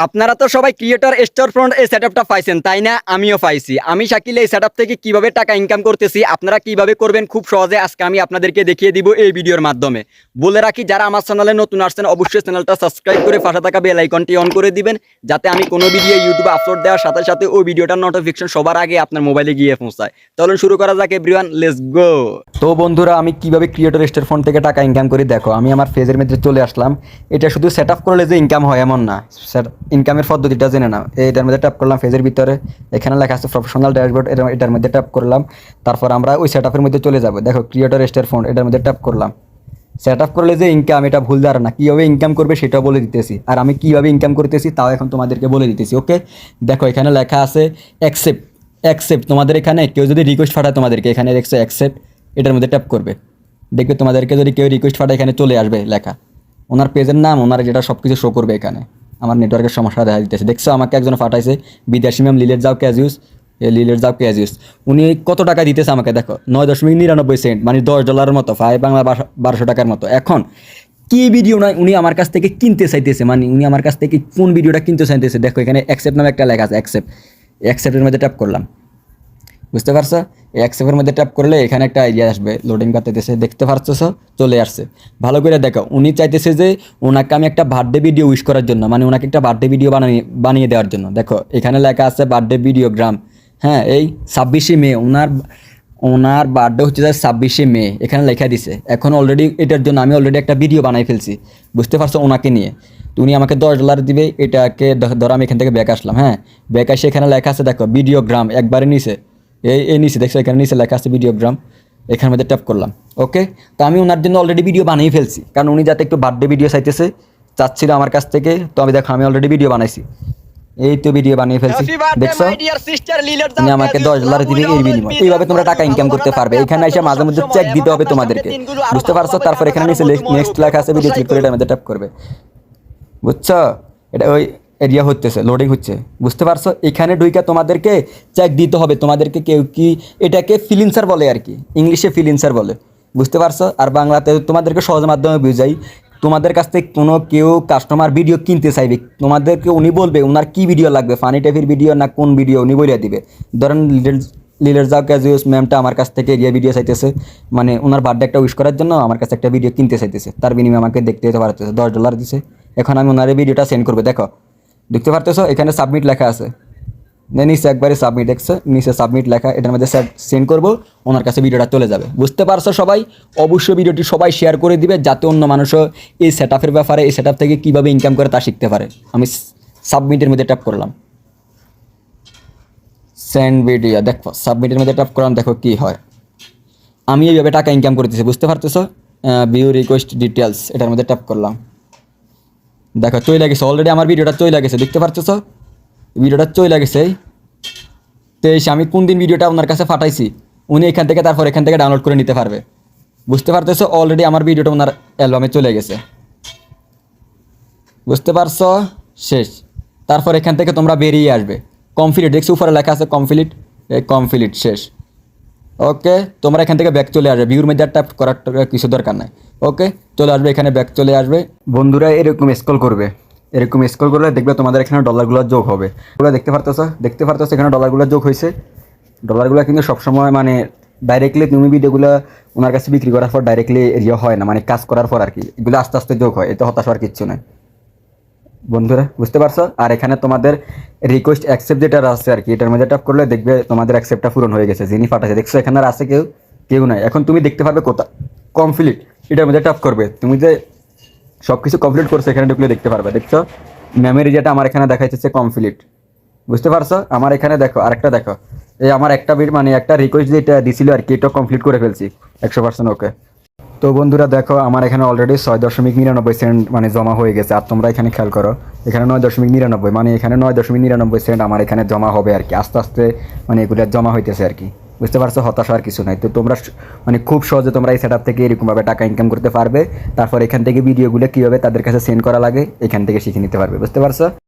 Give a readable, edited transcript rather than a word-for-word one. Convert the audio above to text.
আপনারা তো সবাই ক্রিয়েটর স্টোর ফ্রন্ট এই সেটআপটা পাইছেন তাই না? আমিও পাইছি। আমি শাকিল এই সেটআপ থেকে কিভাবে টাকা ইনকাম করতেছি, আপনারা কিভাবে করবেন খুব সহজে আজকে আমি আপনাদেরকে দেখিয়ে দিব এই ভিডিওর মাধ্যমে। বলে রাখি, যারা আমার চ্যানেলে নতুন আসছেন অবশ্যই চ্যানেলটা সাবস্ক্রাইব করে পাশে থাকা বেল আইকনটি অন করে দিবেন, যাতে আমি কোনো ভিডিও ইউটিউবে আপলোড দেওয়ার সাথে সাথে ওই ভিডিওটার নোটিফিকেশন সবার আগে আপনার মোবাইলে গিয়ে পৌঁছায়। চলুন শুরু করা যাক এভরিওয়ান, লেটস গো। তো বন্ধুরা, আমি কিভাবে ক্রিয়েটর স্টোর ফ্রন্ট থেকে টাকা ইনকাম করি দেখো। আমি আমার পেজের মধ্যে চলে আসলাম। এটা শুধু সেটআপ করলে যে ইনকাম হয় এমন না, ইনকামের পদ্ধতিটা জেনে নাও। এটার মধ্যে ট্যাপ করলাম, পেজের ভিতরে এখানে লেখা আছে প্রফেশনাল ড্যাশবোর্ড, এটার মধ্যে ট্যাপ করলাম। তারপর আমরা ওই সেটআপের মধ্যে চলে যাব। দেখো ক্রিয়েটর স্টোর ফ্রন্ট, এটার মধ্যে ট্যাপ করলাম। সেটআপ করলে যে ইনকাম, এটা ভুল ধারণা। কীভাবে ইনকাম করবে সেটাও বলে দিতেছি, আর আমি কীভাবে ইনকাম করতেছি তাও এখন তোমাদেরকে বলে দিতেছি। ওকে, দেখো এখানে লেখা আছে অ্যাকসেপ্ট। অ্যাকসেপ্ট, তোমাদের এখানে কেউ যদি রিকোয়েস্ট পাঠায় তোমাদেরকে, এখানে দেখছো অ্যাকসেপ্ট, এটার মধ্যে ট্যাপ করবে। দেখবে তোমাদেরকে যদি কেউ রিকোয়েস্ট পাঠায় এখানে চলে আসবে লেখা, ওনার পেজের নাম, ওনার যেটা সব কিছু শো করবে। এখানে আমার নেটওয়ার্কের সমস্যা দেখা দিতেছে। দেখছো আমাকে একজন পাঠাইছে বিদেশি ম্যাম লিলের যাও ক্যাজিউস, লিলের যাও ক্যাজিউস। উনি কত টাকা দিতেছে আমাকে দেখো, 9.99 সেন্ট, মানে $10 মতো, বাংলা 1200 টাকার মতো। এখন কি ভিডিও নয়, উনি আমার কাছ থেকে কিনতে চাইতেছে, মানে উনি আমার কাছ থেকে কোন ভিডিওটা কিনতে চাইতেছে। দেখো এখানে অ্যাকসেপ্ট নামে একটা লেখা আছে, অ্যাকসেপ্ট। অ্যাকসেপ্টের মধ্যে ট্যাপ করলাম, বুঝতে পারছো? এই অ্যাকসেপ্টের মধ্যে ট্যাপ করলে এখানে একটা আইডিয়া আসবে, লোডিং করতেছে, দেখতে পারছো? চলে আসছে। ভালো করে দেখো, উনি চাইতেছে যে ওনাকে আমি একটা বার্থডে ভিডিও উইশ করার জন্য, মানে ওনাকে একটা বার্থডে ভিডিও বানিয়ে দেওয়ার জন্য। দেখো এখানে লেখা আছে বার্থডে ভিডিওগ্রাম। হ্যাঁ, এই 26শে মে ওনার বার্থডে হচ্ছে 26শে মে, এখানে লেখা দিছে। এখন অলরেডি এটার জন্য আমি অলরেডি একটা ভিডিও বানাই ফেলছি, বুঝতে পারছো? ওনাকে নিয়ে তো উনি আমাকে $10 দিবে। এটাকে ধরো আমি এখান থেকে ব্যাক আসলাম। হ্যাঁ, ব্যাক আসে এখানে লেখা আছে দেখো ভিডিওগ্রাম, একবারে নিচে এই নিচে দেখছো, এখানে নিচে লেখা আছে ভিডিওগ্রাম। এখানের মধ্যে ট্যাপ করলাম। ওকে, তো আমি ওনার জন্য অলরেডি ভিডিও বানিয়ে ফেলছি, কারণ উনি যাতে একটু বার্থডে ভিডিও চাচ্ছিল আমার কাছ থেকে। তো আমি দেখো আমি অলরেডি ভিডিও বানাইছি, এই তো ভিডিও বানিয়ে ফেলছি, দেখছো? উনি আমাকে $10 দিবে এর বিনিময়ে। এইভাবে তোমরা টাকা ইনকাম করতে পারবে। এখানে এসে মাঝে মধ্যে চেক দিতে হবে তোমাদেরকে, বুঝতে পারছো? তারপর এখানে নিচে নেক্সট লেখা আছে, ভিডিও ক্লিক করে এটার মধ্যে ট্যাপ করবে, বুঝছো? এটা ওই এরিয়া হচ্ছে, লোডিং হচ্ছে, বুঝতে পারছো? এখানে ঢুইকা তোমাদেরকে চেক দিতে হবে। তোমাদেরকে কেউ কি এটাকে ফ্রিল্যান্সার বলে আর কি, ইংলিশে ফ্রিল্যান্সার বলে, বুঝতে পারছো? আর বাংলাতে তোমাদেরকে সহজ মাধ্যমে বুঝাই। তোমাদের কাছ থেকে কেউ কাস্টমার ভিডিও কিনতে চাইবে, তোমাদেরকে উনি বলবে ওনার কি ভিডিও লাগবে, ফানি টাইপের ভিডিও না কোন ভিডিও, উনি বলে দিবে। ধরেন লিলের যাও ক্যাজুয়াস ম্যামটা আমার কাছ থেকে এরিয়া ভিডিও চাইতেছে, মানে ওনার বার্থডে একটা উইশ করার জন্য আমার কাছে একটা ভিডিও কিনতে চাইতেছে, তার বিনিময়ে আমাকে দেখতে যেতে পারতেছে, $10 দিছে। এখন আমি ওনার ভিডিওটা সেন্ড করবো। দেখো দেখতে পারতেছো এখানে সাবমিট লেখা আছে, নিচে একবারে সাবমিট, দেখছো নিচে সাবমিট লেখা, এটার মধ্যে সেন্ড করবো, ওনার কাছে ভিডিওটা চলে যাবে। বুঝতে পারছো সবাই? অবশ্যই ভিডিওটি সবাই শেয়ার করে দিবে, যাতে অন্য মানুষও এই সেটআপের ব্যাপারে, এই সেটআপ থেকে কীভাবে ইনকাম করে তা শিখতে পারে। আমি সাবমিটের মধ্যে ট্যাপ করলাম, সেন্ড ভিডিও। দেখো সাবমিটের মধ্যে ট্যাপ করলাম, দেখো কি হয়। আমি এইভাবে টাকা ইনকাম করতেছি, বুঝতে পারতেছো? ভিউ রিকোয়েস্ট ডিটেলস, এটার মধ্যে ট্যাপ করলাম। দেখো চলে গেছে, অলরেডি আমার ভিডিওটা চলে গেছে, দেখতে পারতেছো? ভিডিওটা চলে গেছে। তো আমি কোন দিন ভিডিওটা ওনার কাছে পাঠাইছি, উনি এখান থেকে ডাউনলোড করে নিতে পারবে, বুঝতে পারতেছো? অলরেডি আমার ভিডিওটা ওনার অ্যালবামে চলে গেছে, বুঝতে পারছো? শেষ। তারপর এখান থেকে তোমরা বেরিয়ে আসবে, কমপ্লিট, দেখছো উপরে লেখা আছে কমপ্লিট, কমপ্লিট, শেষ। ওকে, তোমরা এখান থেকে ব্যাক চলে আসবে, ভিউর মধ্যে ট্যাপ করার কিছু দরকার নাই। ওকে, চলে আসবে, এখানে ব্যাক চলে আসবে। বন্ধুরা এরকম স্ক্রল করবে, এরকম স্ক্রল করলে দেখবে তোমাদের এখানে ডলারগুলো যোগ হবে। ওগুলো দেখতে পারতেছো এখানে ডলারগুলো যোগ হয়েছে। ডলারগুলো কিন্তু সবসময় মানে ডাইরেক্টলি তুমি ভিডিওগুলো ওনার কাছে বিক্রি করার পর ডাইরেক্টলি ইয়ে হয় না, মানে কাজ করার পর আর কি, এগুলো আস্তে আস্তে যোগ হয়, এতে হতাশ হওয়ার কিচ্ছু নাই বন্ধুরা, বুঝতে পারছো? আর এখানে তোমাদের রিকোয়েস্ট অ্যাকসেপ্ট যেটা আছে আর কি, এটার মধ্যে ট্যাপ করলে দেখবে তোমাদের অ্যাকসেপ্টটা পূরণ হয়ে গেছে, যিনি পাঠাচ্ছে। দেখছো এখানে আর আছে কেউ নাই। এখন তুমি দেখতে পারবে কোথায় কমপ্লিট, এটার মধ্যে ট্যাপ করবে। তুমি যে সব কিছু কমপ্লিট করছো এখানে ঢুকলে দেখতে পারবে। দেখছো মেমোরি যেটা আমার এখানে দেখাইতেছে কমপ্লিট, বুঝতে পারছো? আমার এখানে দেখো আরেকটা, দেখো এই আমার একটা মানে একটা রিকোয়েস্ট যেটা দিছিল আর কি, এটা কমপ্লিট করে ফেলছি 100%। ওকে, তো বন্ধুরা দেখো আমার এখানে অলরেডি 6.99 সেন্ট মানে জমা হয়ে গেছে। আর তোমরা এখানে খেয়াল করো, এখানে 9.99, মানে এখানে 9.99 সেন্ট আমার এখানে জমা হবে আর কি, আস্তে আস্তে মানে এগুলো জমা হইতেছে আর কি, বুঝতে পারছো? হতাশ হওয়ার কিছু নাই। তো তোমরা মানে খুব সহজে তোমরা এই সেটআপ থেকে এরকমভাবে টাকা ইনকাম করতে পারবে। তারপর এখান থেকে ভিডিওগুলো কীভাবে তাদের কাছে সেন্ড করা লাগে এখান থেকে শিখে নিতে পারবে, বুঝতে পারছো?